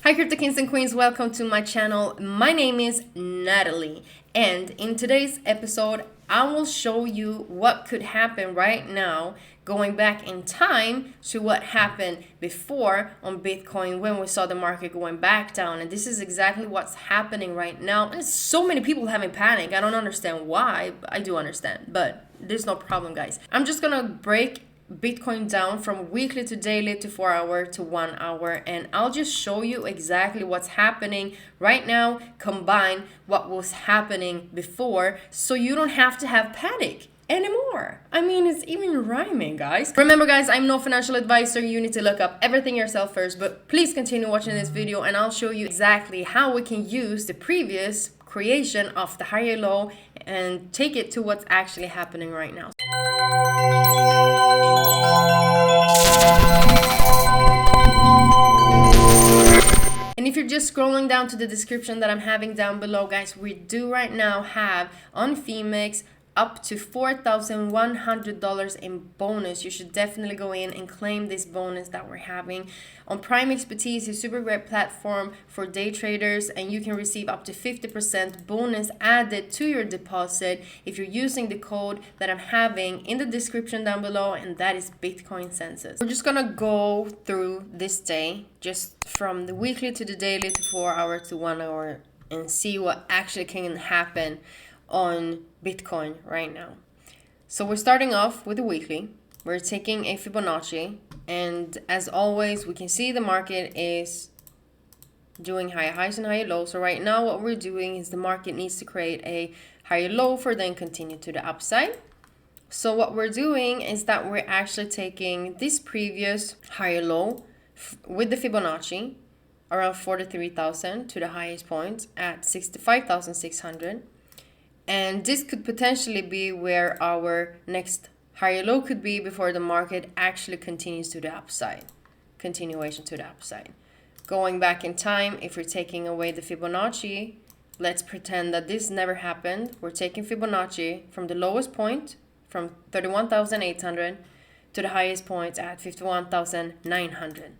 Hi crypto kings and queens, welcome to my channel. My name is Natalie, and in today's episode I will show you what could happen right now, going back in time to what happened before on Bitcoin when we saw the market going back down. And this is exactly what's happening right now, and so many people having panic. I don't understand why. I do understand, but there's no problem, guys. I'm just gonna break Bitcoin down from weekly to daily to 4 hour to 1 hour, and I'll just show you exactly what's happening right now, combine what was happening before, so you don't have to have panic anymore. I mean, it's even rhyming, guys. Remember, guys, I'm no financial advisor. You need to look up everything yourself first, but please continue watching this video and I'll show you exactly how we can use the previous creation of the higher low and take it to what's actually happening right now. And if you're just scrolling down to the description that I'm having down below, guys, we do right now have on Phoenix up to $4,100 in bonus. You should definitely go in and claim this bonus that we're having. On Prime Expertise is a super great platform for day traders, and you can receive up to 50% bonus added to your deposit if you're using the code that I'm having in the description down below, and that is Bitcoinsensus. We're just gonna go through this day, just from the weekly to the daily to 4 hour to 1 hour, and see what actually can happen on Bitcoin right now. So we're starting off with the weekly. We're taking a Fibonacci, and as always, we can see the market is doing higher highs and higher lows. So right now what we're doing is the market needs to create a higher low for then continue to the upside. So what we're doing is that we're actually taking this previous higher low with the Fibonacci around 43,000 to the highest point at 65,600. And this could potentially be where our next higher low could be before the market actually continues to the upside. Continuation to the upside. Going back in time, if we're taking away the Fibonacci, let's pretend that this never happened. We're taking Fibonacci from the lowest point, from 31,800 to the highest point at 51,900.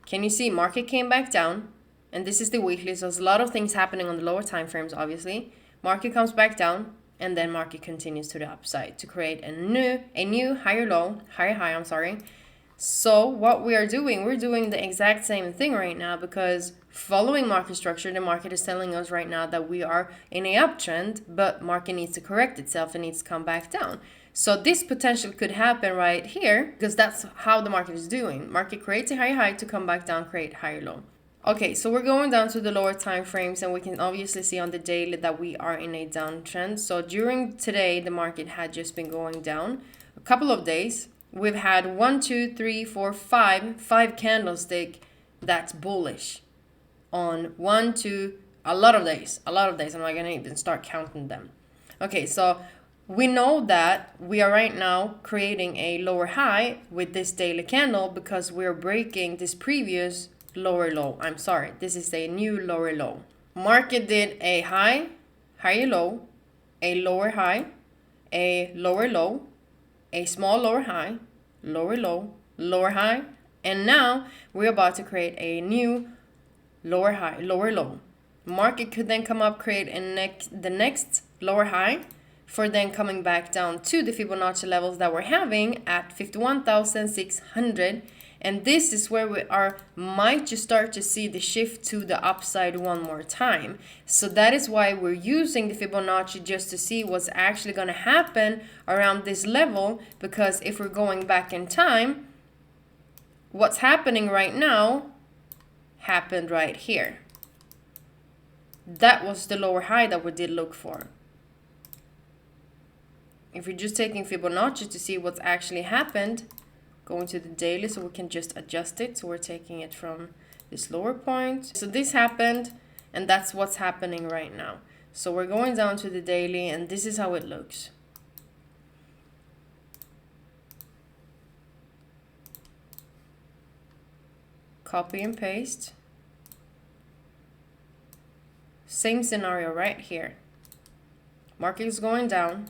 Can you see market came back down? And this is the weekly, so there's a lot of things happening on the lower time frames, obviously. Market comes back down, and then market continues to the upside to create a new higher low, higher high, I'm sorry. So what we are doing, we're doing the exact same thing right now, because following market structure, the market is telling us right now that we are in a uptrend, but market needs to correct itself and needs to come back down. So this potential could happen right here, because that's how the market is doing. Market creates a higher high to come back down, create higher low. Okay, so we're going down to the lower time frames, and we can obviously see on the daily that we are in a downtrend. So during today, the market had just been going down a couple of days. We've had 1, 2, 3, 4, 5 candlestick that's bullish on a lot of days. I'm not gonna even start counting them. Okay, so we know that we are right now creating a lower high with this daily candle because we're breaking this previous lower low. I'm sorry, this is a new lower low. Market did a high, higher low, a lower high, a lower low, a small lower high, lower low, lower high, and now we're about to create a new lower high, lower low. Market could then come up, create the next lower high, for then coming back down to the Fibonacci levels that we're having at 51,600. And this is where we might just start to see the shift to the upside one more time. So that is why we're using the Fibonacci, just to see what's actually going to happen around this level. Because if we're going back in time, what's happening right now happened right here. That was the lower high that we did look for. If we're just taking Fibonacci to see what's actually happened, going to the daily so we can just adjust it. So we're taking it from this lower point. So this happened, and that's what's happening right now. So we're going down to the daily, and this is how it looks. Copy and paste. Same scenario right here. Market is going down.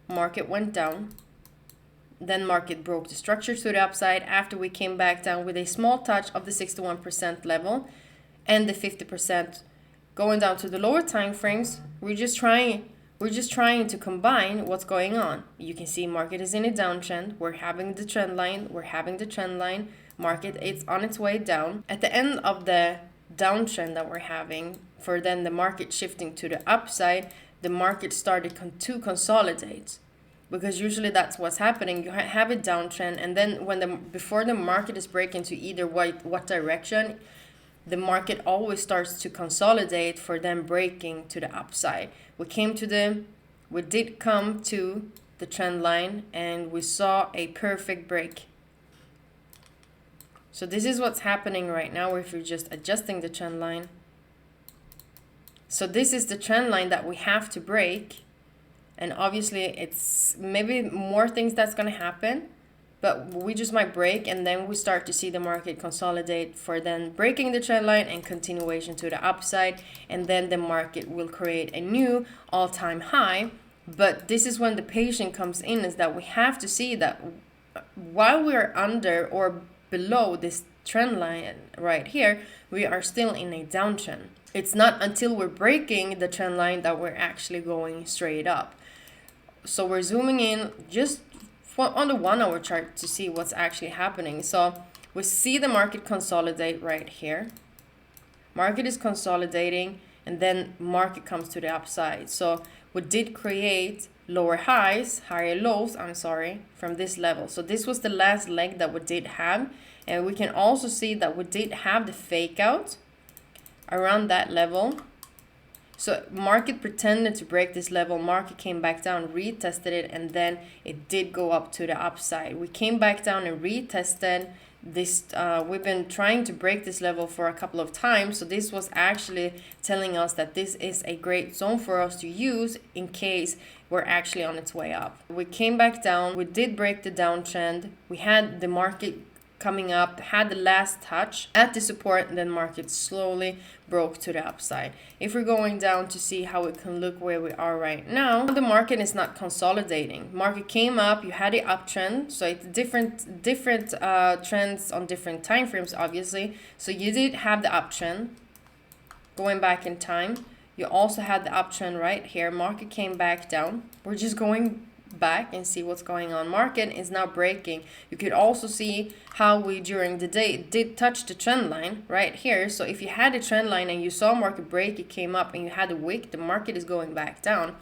Market went down. Then market broke the structure to the upside after we came back down with a small touch of the 61% level and the 50% going down to the lower time frames. We're just trying to combine what's going on. You can see market is in a downtrend. We're having the trend line. Market, it's on its way down. At the end of the downtrend that we're having, for then the market shifting to the upside, the market started to consolidate. Because usually that's what's happening. You have a downtrend, and then before the market is breaking to either what direction, the market always starts to consolidate for them breaking to the upside. We did come to the trend line, and we saw a perfect break. So this is what's happening right now if you're just adjusting the trend line. So this is the trend line that we have to break. And obviously it's maybe more things that's going to happen, but we just might break, and then we start to see the market consolidate for then breaking the trend line and continuation to the upside. And then the market will create a new all-time high. But this is when the patience comes in, is that we have to see that while we're under or below this trend line right here, we are still in a downtrend. It's not until we're breaking the trend line that we're actually going straight up. So we're zooming in just on the 1 hour chart to see what's actually happening. So we see the market consolidate right here. Market is consolidating, and then market comes to the upside. So we did create higher lows, from this level. So this was the last leg that we did have. And we can also see that we did have the fake out around that level. So market pretended to break this level. Market came back down, retested it, and then it did go up to the upside. We came back down and retested this. We've been trying to break this level for a couple of times. So this was actually telling us that this is a great zone for us to use in case we're actually on its way up. We came back down. We did break the downtrend. We had the market coming up, had the last touch at the support, and then market slowly broke to the upside. If we're going down to see how it can look where we are right now, the market is not consolidating. Market came up, you had the uptrend, so it's different trends on different time frames, obviously. So you did have the uptrend going back in time. You also had the uptrend right here. Market came back down. We're just going back and see what's going on. Market is now breaking. You could also see how we during the day did touch the trend line right here. So if you had a trend line and you saw market break, it came up and you had a wick, the market is going back down,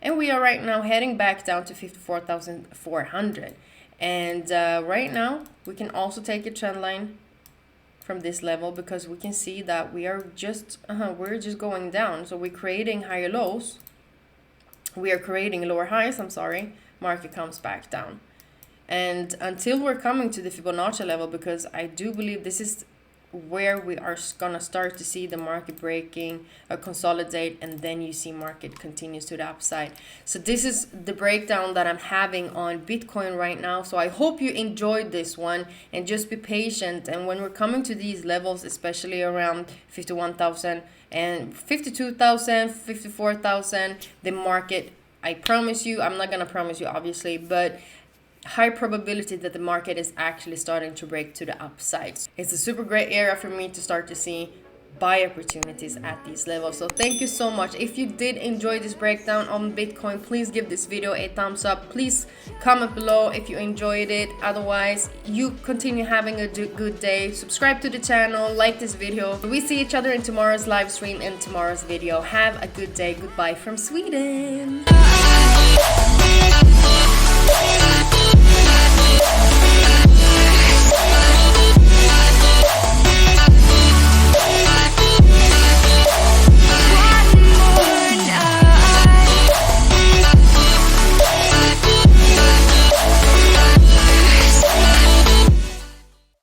and we are right now heading back down to 54,400. And right now we can also take a trend line from this level, because we can see that we are just we're just going down. So we're creating higher lows, we are creating lower highs, market comes back down. And until we're coming to the Fibonacci level, because I do believe this is where we are gonna start to see the market breaking or consolidate, and then you see market continues to the upside. So this is the breakdown that I'm having on Bitcoin right now. So I hope you enjoyed this one, and just be patient. And when we're coming to these levels, especially around 51,000 and 52,000, 54,000, the market, I promise you, I'm not gonna promise you obviously, but high probability that the market is actually starting to break to the upside. It's a super great area for me to start to see buy opportunities at these levels. So thank you so much. If you did enjoy this breakdown on Bitcoin, please give this video a thumbs up. Please comment below if you enjoyed it. Otherwise, you continue having a good day. Subscribe to the channel, like this video. We see each other in tomorrow's live stream and tomorrow's video. Have a good day. Goodbye from Sweden.